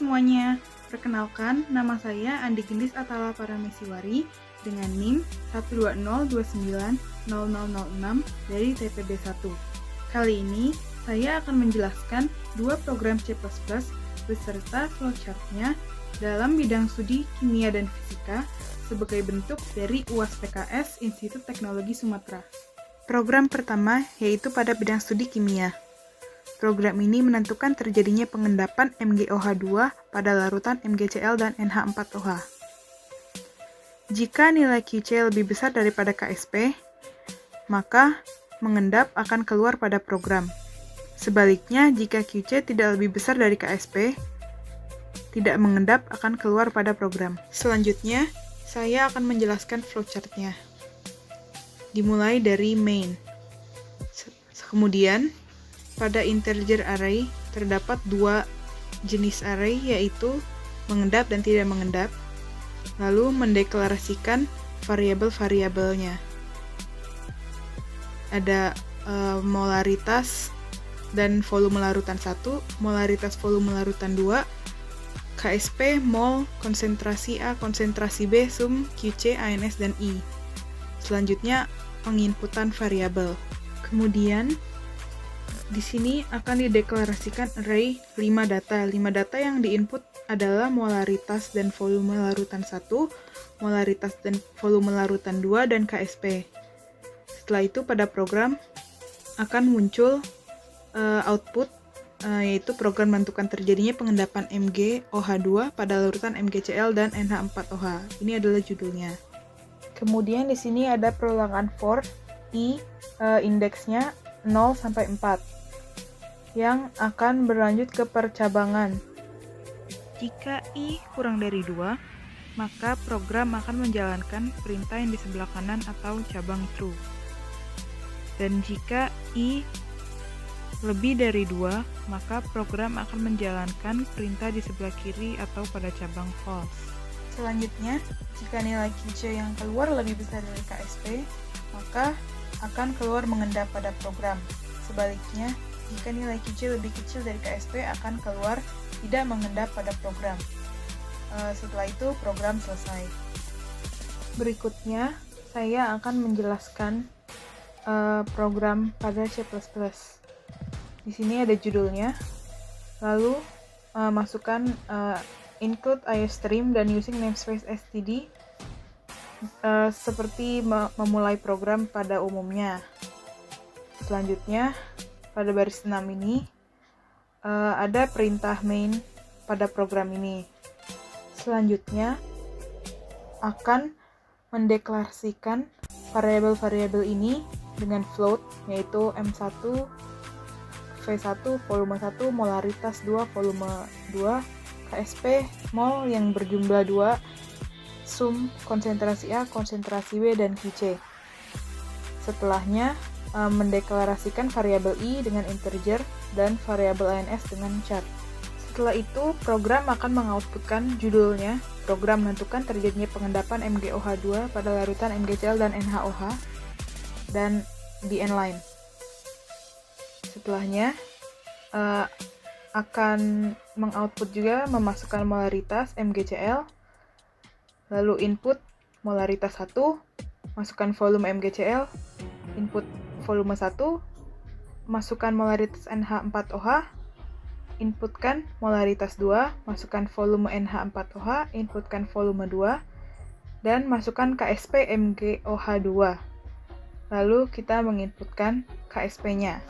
semuanya, perkenalkan nama saya Andi Gendis Atala Paramesiwari dengan NIM 120290006 dari TPB 1. Kali ini saya akan menjelaskan dua program C++ beserta flowchart-nya dalam bidang studi kimia dan fisika sebagai bentuk dari UAS PKS Institut Teknologi Sumatera. Program pertama yaitu pada bidang studi kimia. Program ini menentukan terjadinya pengendapan MgOH2 pada larutan MgCl dan NH4OH. Jika nilai QC lebih besar daripada KSP, maka mengendap akan keluar pada program. Sebaliknya, jika QC tidak lebih besar dari KSP, tidak mengendap akan keluar pada program. Selanjutnya, saya akan menjelaskan flowchart-nya. Dimulai dari main. Kemudian, pada integer array terdapat dua jenis array, yaitu mengendap dan tidak mengendap, lalu mendeklarasikan variabel-variabelnya. Ada molaritas dan volume larutan 1, molaritas volume larutan 2, KSP, mol, konsentrasi A, konsentrasi B, sum, QC, ANS, dan I. Selanjutnya, penginputan variabel. Kemudian, di sini akan dideklarasikan array 5 data. 5 data yang diinput adalah molaritas dan volume larutan 1, molaritas dan volume larutan 2, dan KSP. Setelah itu pada program akan muncul output, yaitu program menentukan terjadinya pengendapan MgOH2 pada larutan MgCl dan NH4OH. Ini adalah judulnya. Kemudian di sini ada perulangan for I, indeksnya 0 sampai 4 yang akan berlanjut ke percabangan. Jika I kurang dari 2, maka program akan menjalankan perintah yang di sebelah kanan atau cabang true. Dan jika I lebih dari 2, maka program akan menjalankan perintah di sebelah kiri atau pada cabang false. Selanjutnya, jika nilai QC yang keluar lebih besar dari KSP, maka akan keluar mengendap pada program. Sebaliknya, jika nilai QC lebih kecil dari KSP, akan keluar tidak mengendap pada program. Setelah itu, program selesai. Berikutnya, saya akan menjelaskan program pada C++. Di sini ada judulnya, lalu masukkan include iostream dan using namespace std seperti memulai program pada umumnya. Selanjutnya, pada baris 6 ini ada perintah main pada program ini. Selanjutnya akan mendeklarasikan variabel-variabel ini dengan float, yaitu M1, V1, volume 1, molaritas 2, volume 2, KSP, mol yang berjumlah 2, sum, konsentrasi A, konsentrasi B, dan QC. Setelahnya, mendeklarasikan variabel I dengan integer dan variabel ANS dengan char. Setelah itu, program akan mengoutputkan judulnya, program menentukan terjadinya pengendapan MgOH2 pada larutan MgCl dan NHOH, dan di end-line. Setelahnya, akan mengoutput juga memasukkan molaritas MgCl, lalu input molaritas 1, masukkan volume MgCl, input volume 1, masukkan molaritas NH4OH, inputkan molaritas 2, masukkan volume NH4OH, inputkan volume 2, dan masukkan KSP MgOH2. Lalu kita menginputkan KSP-nya.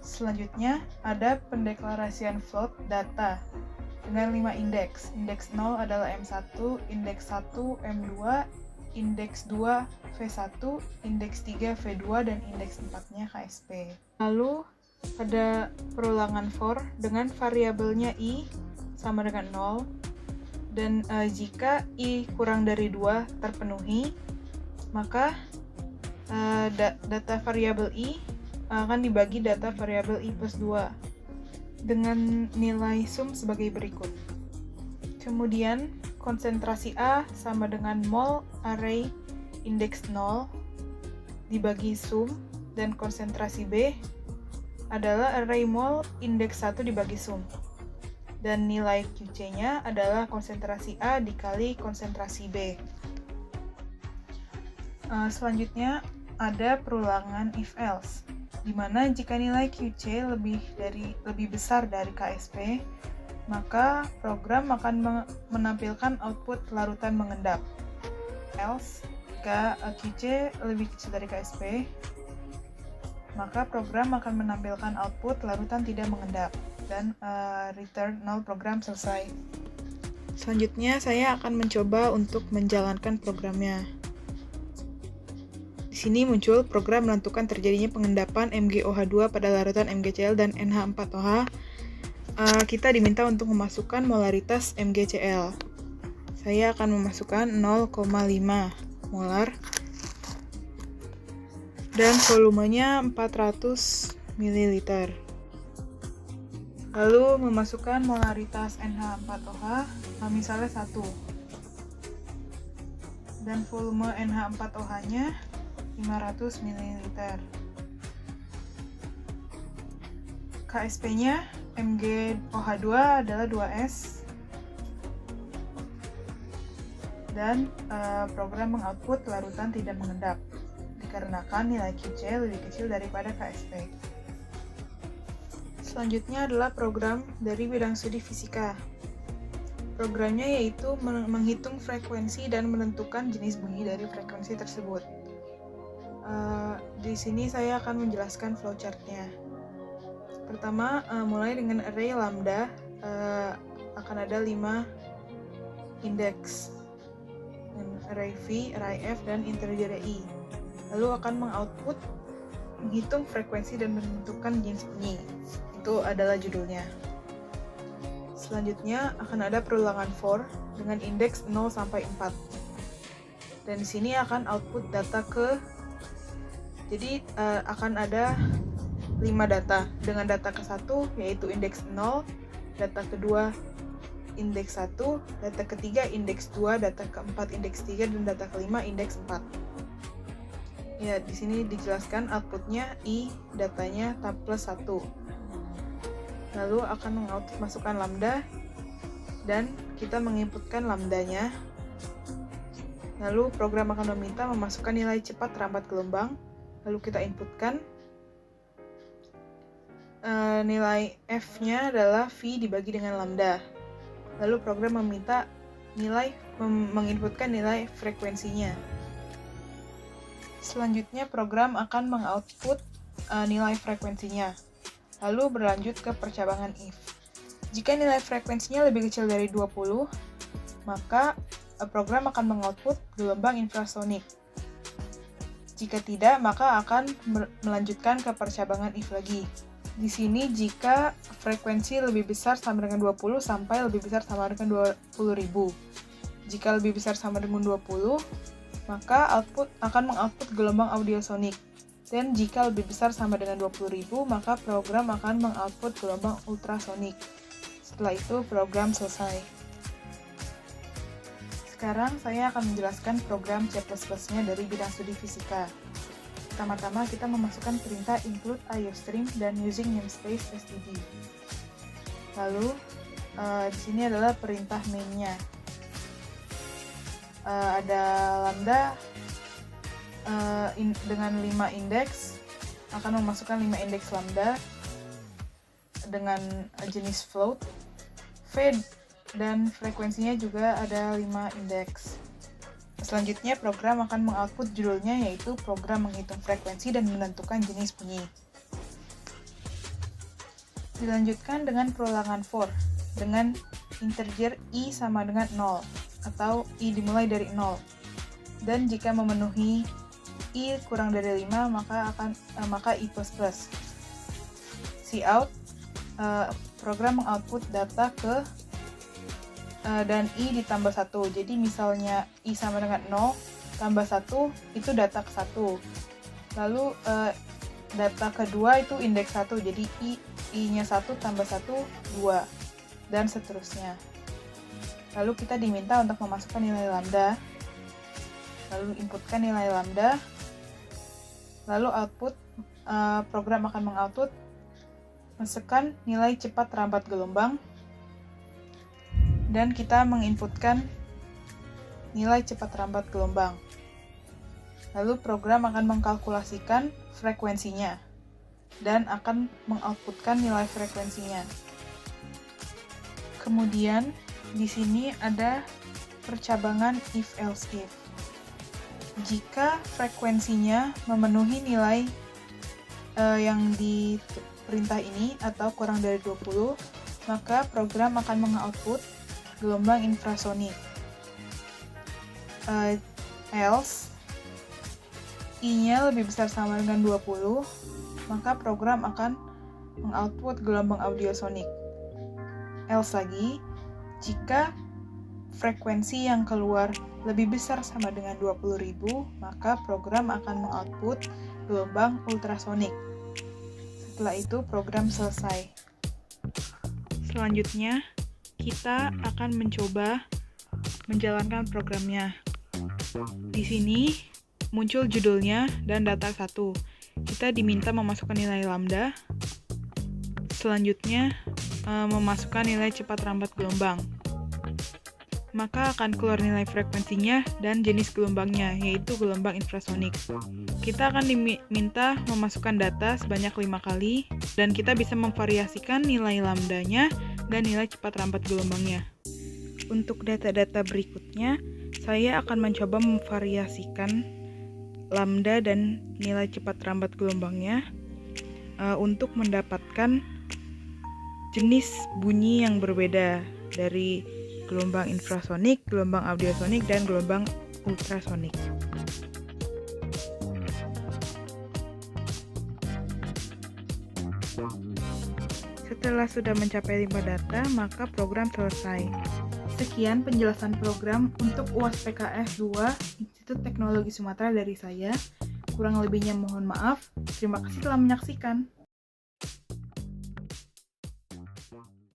Selanjutnya ada pendeklarasian float data dengan 5 indeks. Indeks 0 adalah M1, indeks 1 M2, indeks 2 V1, indeks 3 V2, dan indeks 4-nya KSP. Lalu pada perulangan for dengan variabelnya I sama dengan 0, dan jika I kurang dari 2 terpenuhi, maka data variabel I akan dibagi data variabel I plus 2 dengan nilai sum sebagai berikut. Kemudian konsentrasi A sama dengan mol array indeks 0 dibagi sum, dan konsentrasi B adalah array mol indeks 1 dibagi sum. dan nilai QC-nya adalah konsentrasi A dikali konsentrasi B. Selanjutnya ada perulangan if-else, di mana jika nilai QC lebih besar dari KSP, maka program akan menampilkan output larutan mengendap. Else, jika QC lebih kecil dari KSP, maka program akan menampilkan output larutan tidak mengendap, dan return null, program selesai. Selanjutnya saya akan mencoba untuk menjalankan programnya. Di sini muncul program menentukan terjadinya pengendapan MgOH2 pada larutan MgCl dan NH4OH. Kita diminta untuk memasukkan molaritas MgCl. Saya akan memasukkan 0,5 molar dan volumenya 400 ml. Lalu memasukkan molaritas NH4OH, misalnya 1. Dan volume NH4OH-nya 500 ml. KSP-nya MgOH2 adalah 2S. Dan program mengoutput larutan tidak mengendap, dikarenakan nilai QC lebih kecil daripada KSP. Selanjutnya adalah program dari bidang studi fisika. Programnya yaitu menghitung frekuensi dan menentukan jenis bunyi dari frekuensi tersebut. Di sini saya akan menjelaskan flowchart-nya. Pertama, mulai dengan array lambda, akan ada 5 indeks, array V, array F, dan integer I. Lalu akan menghitung frekuensi dan menentukan jenis bunyi. Itu adalah judulnya. Selanjutnya akan ada perulangan for dengan indeks 0 sampai 4. Dan di sini akan output data akan ada 5 data. Dengan data ke-1 yaitu indeks 0, data kedua indeks 1, data ketiga indeks 2, data keempat indeks 3, dan data kelima indeks 4. Ya, di sini dijelaskan outputnya I, datanya plus 1. Lalu akan masukkan lambda, dan kita menginputkan lambdanya. Lalu program akan meminta memasukkan nilai cepat rambat gelombang. Lalu kita inputkan. Nilai F-nya adalah V dibagi dengan lambda. Lalu program meminta menginputkan nilai frekuensinya. Selanjutnya program akan mengoutput nilai frekuensinya. Lalu berlanjut ke percabangan if. Jika nilai frekuensinya lebih kecil dari 20, maka program akan mengoutput gelombang infrasonik. Jika tidak, maka akan melanjutkan ke percabangan if lagi. Di sini jika frekuensi lebih besar sama dengan 20 sampai lebih besar sama dengan 20.000. Jika lebih besar sama dengan 20, maka output akan mengoutput gelombang audiosonik. Dan jika lebih besar sama dengan 20.000, maka program akan mengoutput gelombang ultrasonik. Setelah itu program selesai. Sekarang saya akan menjelaskan program C++-nya dari bidang studi fisika. Pertama-tama kita memasukkan perintah include IOStream dan using namespace std. Lalu di sini adalah perintah main-nya. Ada lambda dengan 5 indeks, akan memasukkan 5 indeks lambda dengan jenis float. V dan frekuensinya juga ada 5 indeks. Selanjutnya program akan mengoutput judulnya, yaitu program menghitung frekuensi dan menentukan jenis bunyi. Dilanjutkan dengan perulangan for dengan integer I sama dengan 0 atau I dimulai dari 0. Dan jika memenuhi I kurang dari 5, maka I++. Cout, program mengoutput data ke dan I ditambah 1. Jadi misalnya I sama dengan 0 tambah 1 itu data ke 1. Lalu data kedua itu indeks 1. Jadi I-nya 1 tambah 1 2 dan seterusnya. Lalu kita diminta untuk memasukkan nilai lambda. Lalu inputkan nilai lambda. Lalu output program akan mengoutput masukkan nilai cepat rambat gelombang dan kita menginputkan nilai cepat rambat gelombang. Lalu program akan mengkalkulasikan frekuensinya dan akan mengoutputkan nilai frekuensinya. Kemudian di sini ada percabangan if else if. Jika frekuensinya memenuhi nilai yang di perintah ini atau kurang dari 20, maka program akan mengoutput gelombang infrasonik. Else I-nya lebih besar sama dengan 20, maka program akan mengoutput gelombang audiosonik. Else lagi, jika frekuensi yang keluar lebih besar sama dengan 20.000, maka program akan mengoutput gelombang ultrasonik. Setelah itu program selesai. Selanjutnya, kita akan mencoba menjalankan programnya. Di sini muncul judulnya dan datar 1. Kita diminta memasukkan nilai lambda. Selanjutnya, memasukkan nilai cepat rambat gelombang. Maka akan keluar nilai frekuensinya dan jenis gelombangnya, yaitu gelombang infrasonik. Kita akan diminta memasukkan data sebanyak 5 kali, dan kita bisa memvariasikan nilai lambdanya dan nilai cepat rambat gelombangnya. Untuk data-data berikutnya, saya akan mencoba memvariasikan lambda dan nilai cepat rambat gelombangnya untuk mendapatkan jenis bunyi yang berbeda dari gelombang infrasonik, gelombang audiosonik, dan gelombang ultrasonik. Setelah sudah mencapai 5 data, maka program selesai. Sekian penjelasan program untuk UAS PKS 2 Institut Teknologi Sumatera dari saya. Kurang lebihnya mohon maaf. Terima kasih telah menyaksikan.